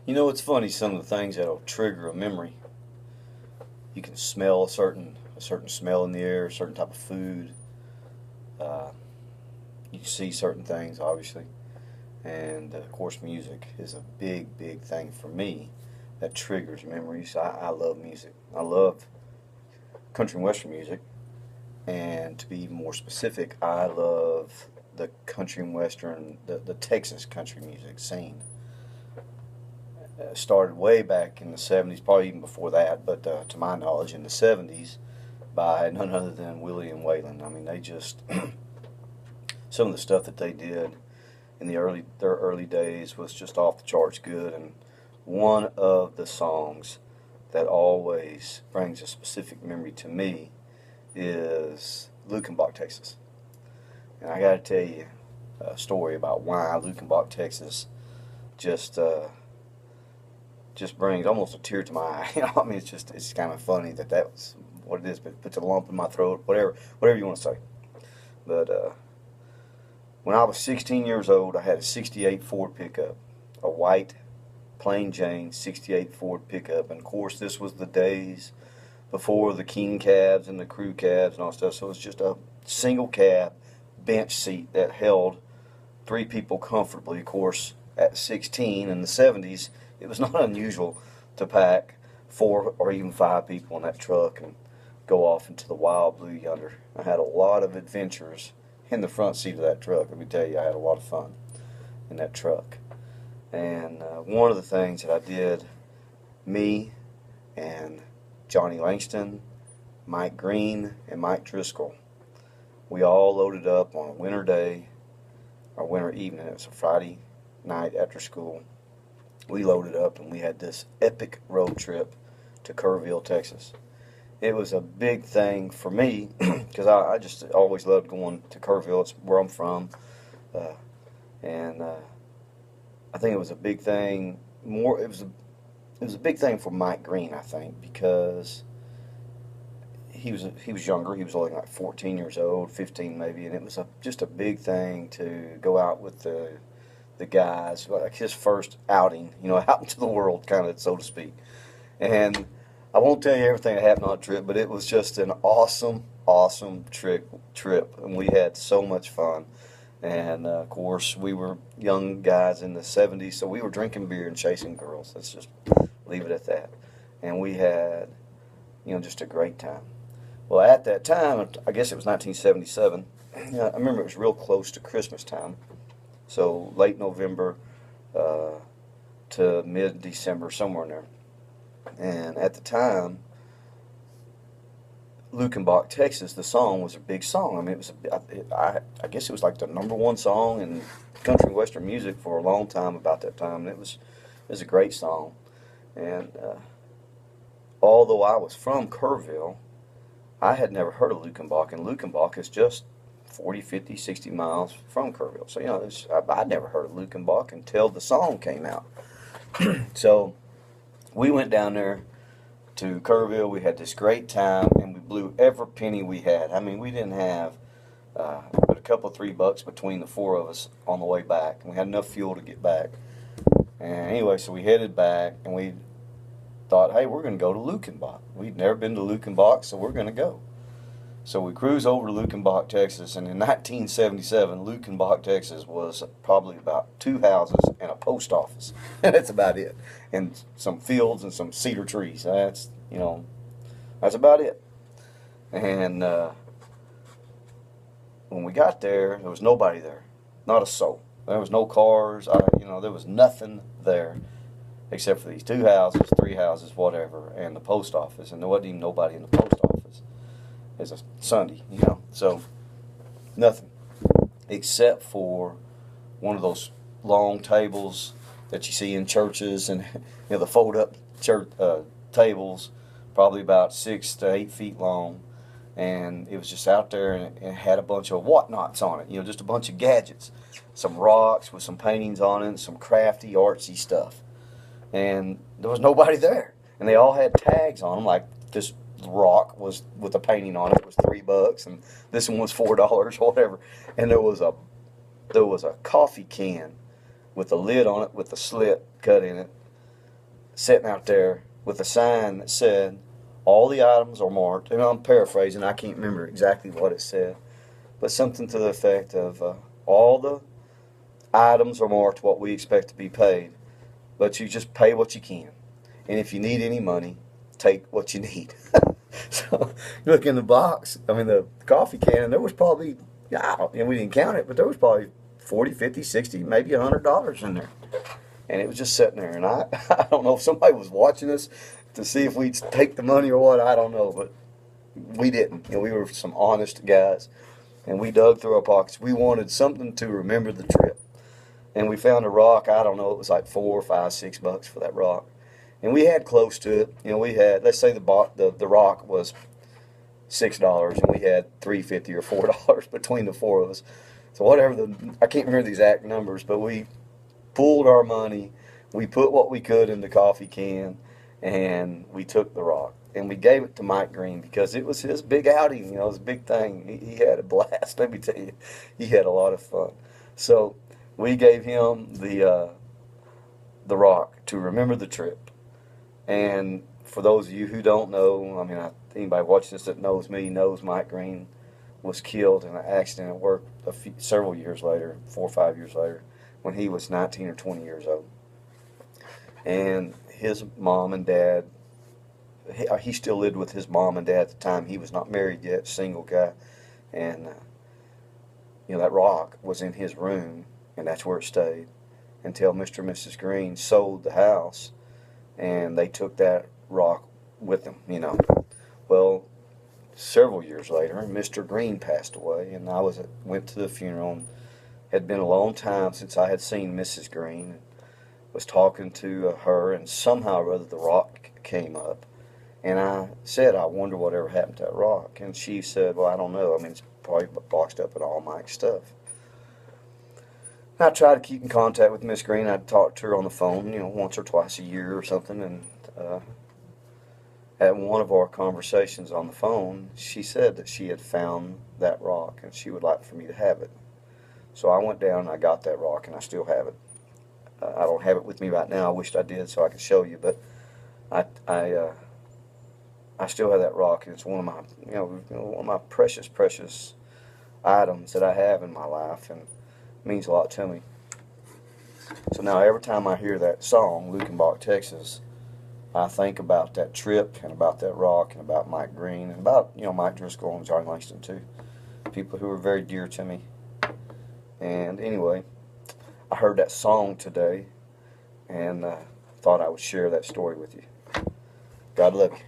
You know, it's funny, some of the things that'll trigger a memory. You can smell a certain smell in the air, a certain type of food. Uh, you see certain things, obviously, and of course, music is a big, big thing for me that triggers memories. I love music. I love country and western music, and to be even more specific, I love the country and western, the Texas country music scene. Started way back in the 70s, probably even before that, but to my knowledge, in the 70s by none other than Willie and Waylon. I mean, they just, some of the stuff that they did in their early days was just off the charts good. And one of the songs that always brings a specific memory to me is Luckenbach, Texas. And I got to tell you a story about why Luckenbach, Texas just just brings almost a tear to my eye. I mean, it's kind of funny that was what it is, but it puts a lump in my throat, whatever you want to say. But when I was 16 years old, I had a 68 Ford pickup, a white plain Jane 68 Ford pickup. And of course, this was the days before the king cabs and the crew cabs and all stuff. So it was just a single cab bench seat that held three people comfortably. Of course, at 16 in the 70s, it was not unusual to pack 4 or even 5 people in that truck and go off into the wild blue yonder. I had a lot of adventures in the front seat of that truck. Let me tell you, I had a lot of fun in that truck. And one of the things that I did, me and Johnny Langston, Mike Green, and Mike Driscoll, we all loaded up on a winter day, or winter evening. It was a Friday night after school. We loaded up and we had this epic road trip to Kerrville, Texas. It was a big thing for me because I just always loved going to Kerrville. It's where I'm from. And I think it was a big thing. It was a big thing for Mike Green, I think, because he was younger. He was only like 14 years old, 15 maybe, and it was just a big thing to go out with the guys, like his first outing, out into the world, kind of, so to speak. And I won't tell you everything that happened on the trip, but it was just an awesome, awesome trip, and we had so much fun. And of course, we were young guys in the 70s, so we were drinking beer and chasing girls. Let's just leave it at that. And we had, just a great time. Well, at that time, I guess it was 1977. I remember it was real close to Christmas time. So late November to mid-December, somewhere in there. And at the time, Luckenbach, Texas, the song was a big song. I mean, I guess it was like the #1 song in country and western music for a long time about that time. And it was a great song. And although I was from Kerrville, I had never heard of Luckenbach, and Luckenbach is just 40, 50, 60 miles from Kerrville. So, I'd never heard of Luckenbach until the song came out. So we went down there to Kerrville. We had this great time, and we blew every penny we had. I mean, we didn't have but a couple of $3 between the 4 of us on the way back. And we had enough fuel to get back. And anyway, so we headed back, and we thought, hey, we're going to go to Luckenbach. We'd never been to Luckenbach, so we're going to go. So we cruised over to Luckenbach, Texas, and in 1977, Luckenbach, Texas was probably about 2 houses and a post office. And that's about it. And some fields and some cedar trees. That's about it. And when we got there, there was nobody there. Not a soul. There was no cars. There was nothing there except for these 2 houses, 3 houses, whatever, and the post office. And there wasn't even nobody in the post office. It's a Sunday, so nothing except for one of those long tables that you see in churches, and the fold-up church tables, probably about 6 to 8 feet long, and it was just out there, and it had a bunch of whatnots on it, just a bunch of gadgets, some rocks with some paintings on it, and some crafty, artsy stuff, and there was nobody there, and they all had tags on them, like this rock was with a painting on it was $3, and this one was $4, whatever. And there was a coffee can with a lid on it with a slit cut in it, sitting out there with a sign that said, all the items are marked, and I'm paraphrasing, I can't remember exactly what it said, but something to the effect of all the items are marked what we expect to be paid, but you just pay what you can. And if you need any money, take what you need. So you look in the box, I mean the coffee can, and there was probably, and we didn't count it, but there was probably 40, 50, 60, maybe $100 in there. And it was just sitting there. And I don't know if somebody was watching us to see if we'd take the money or what, I don't know, but we didn't. You know, we were some honest guys, and we dug through our pockets. We wanted something to remember the trip. And we found a rock, I don't know, it was like $4, $5, $6 for that rock. And we had close to it. You know, we had, let's say the rock was $6, and we had $3.50 or $4 between the four of us. So whatever I can't remember the exact numbers, but we pooled our money. We put what we could in the coffee can, and we took the rock. And we gave it to Mike Green because it was his big outing, you know, his big thing. He had a blast, let me tell you. He had a lot of fun. So we gave him the rock to remember the trip. And for those of you who don't know, I mean, anybody watching this that knows me knows Mike Green was killed in an accident at work several years later, 4 or 5 years later, when he was 19 or 20 years old. And his mom and dad, he still lived with his mom and dad at the time. He was not married yet, single guy. And, you know, that rock was in his room, and that's where it stayed until Mr. and Mrs. Green sold the house, and they took that rock with them, you know. Well, several years later, Mr. Green passed away, and I went to the funeral. And it had been a long time since I had seen Mrs. Green. Was talking to her, and somehow or other the rock came up. And I said, I wonder whatever happened to that rock. And she said, well, I don't know. I mean, it's probably boxed up in all Mike's stuff. I tried to keep in contact with Miss Green. I'd talk to her on the phone, you know, once or twice a year or something. And at one of our conversations on the phone, she said that she had found that rock and she would like for me to have it. So I went down and I got that rock, and I still have it. I don't have it with me right now. I wished I did so I could show you, but I still have that rock, and it's one of my, one of my precious, precious items that I have in my life, and it means a lot to me. So now every time I hear that song, Luckenbach, Texas, I think about that trip and about that rock and about Mike Green and about, Mike Driscoll and John Langston too. People who are very dear to me. And anyway, I heard that song today and thought I would share that story with you. God love you.